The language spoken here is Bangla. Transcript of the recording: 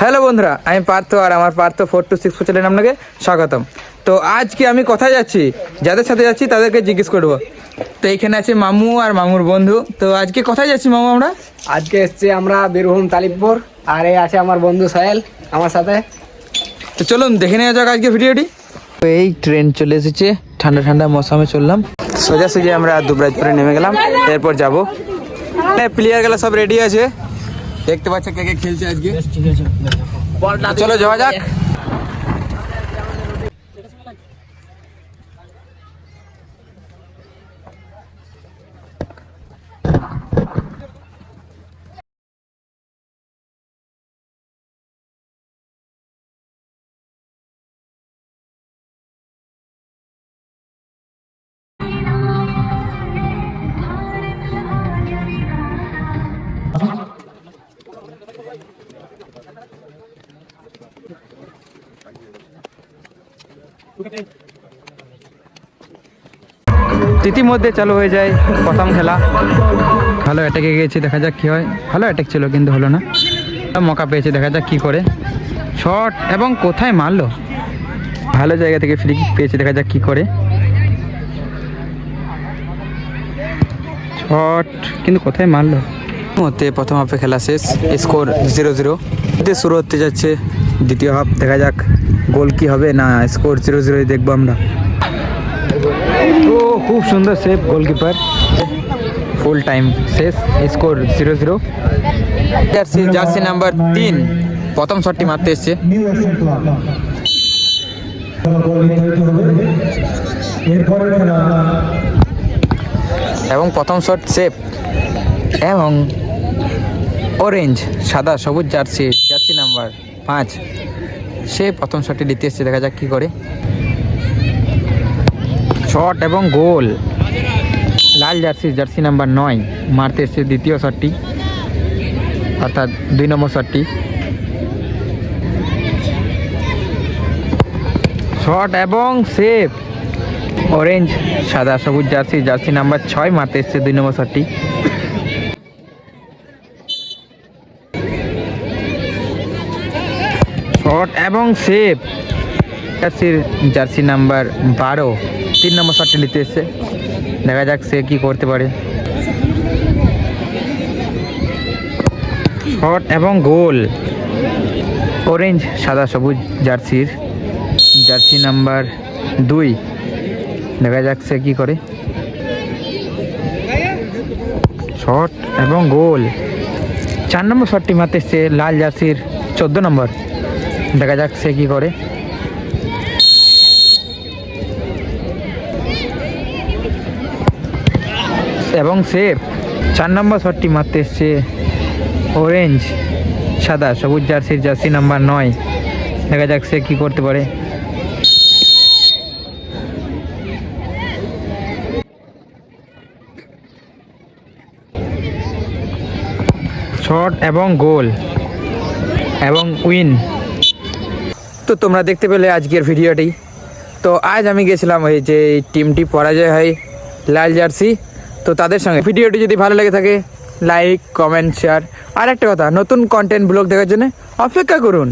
হ্যালো বন্ধুরা, আমি পার্থ আর আমার পার্থ 426 চ্যানেলে আপনাকে স্বাগতম। তো আজকে আমি কোথায় যাচ্ছি, যাদের সাথে যাচ্ছি তাদেরকে জিজ্ঞেস করবো। তো এইখানে আছে মামু আর মামুর বন্ধু। তো আজকে কোথায় যাচ্ছি মামু আমরা? আজকে এসছি আমরা বীরভূম তালিবপুর, আর এই আছে আমার বন্ধু সাহেল আমার সাথে। তো চলুন দেখে নেওয়া যাক আজকে ভিডিওটি। তো এই ট্রেন চলে এসেছে, ঠান্ডা ঠান্ডা মৌসুমে চললাম। সোজাসুজি আমরা দুবরাজপুরে নেমে গেলাম, এরপর যাবো। প্লেয়ার গুলো সব রেডি আছে, দেখতে পাচ্ছে কে কে খেলছে আজকে। চলো যাওয়া যাক। ইতিমধ্যে চালু হয়ে যায় প্রথম খেলা। ভালো অ্যাটাকে গিয়েছে, দেখা যাক কি হয়। ভালো অ্যাটাক ছিল কিন্তু হলো না, মৌকা পেয়েছে, দেখা যাক কি করে। শট এবং কোথায় মারলো, ভালো জায়গা থেকে ফ্রি কিক পেয়েছে, দেখা যাক কি করে। শট কিন্তু কোথায় মারলো। মধ্যে প্রথম হাফে খেলা শেষ, স্কোর 0-0। শুরু হতে যাচ্ছে দ্বিতীয় হাফ, দেখা যাক গোল কি হবে। না, স্কোর 0-0 দেখবো আমরা। তো খুব সুন্দর সেভ গোলকিপার। ফুল টাইম শেষ, স্কোর 0-0। জার্সি নাম্বার 3 প্রথম শটটি মারতে এসছে, এবং প্রথম শট সেভ। এবং অরেঞ্জ সাদা সবুজ জার্সি নাম্বার 5 সে প্রথম শটটি দিতে এসছে, দেখা যাক কি করে। শট এবং গোল। লাল জার্সি নাম্বার 9 মারতে এসছে দ্বিতীয় শটটি, অর্থাৎ 2 নম্বর শটটি। শট এবং সেভ। অরেঞ্জ সাদা সবুজ জার্সি নাম্বার 6 মারতে এসছে 2 নম্বর শটটি। শট এবং সেভ। জার্সি নাম্বার 12 3 নম্বর শটটি নিতে এসছে, দেখা যাক সে কি করতে পারে। শট এবং গোল। অরেঞ্জ সাদা সবুজ জার্সি নাম্বার 2, দেখা যাক সে কি করে। শট এবং গোল। 4 নম্বর শটটি মারতে এসছে লাল জার্সির 14 নম্বর, দেখা যাক সে কি করে। এবং সেভ। 4 নম্বর শটটি মারতে এসছে অরেঞ্জ সাদা সবুজ জার্সি নাম্বার 9, দেখা যাক সে কি করতে পারে। শট এবং গোল এবং উইন। তো তোমরা দেখতে পেলে আজকের ভিডিওটি। তো আজ আমি গেছিলাম ওই যে টিমটি পরাজয় হয় লাল জার্সি, তো তাদের সঙ্গে। ভিডিওটি যদি ভালো লেগে থাকে লাইক কমেন্ট শেয়ার। আর একটা কথা, নতুন কন্টেন্ট ব্লগ দেখার জন্য অপেক্ষা করুন।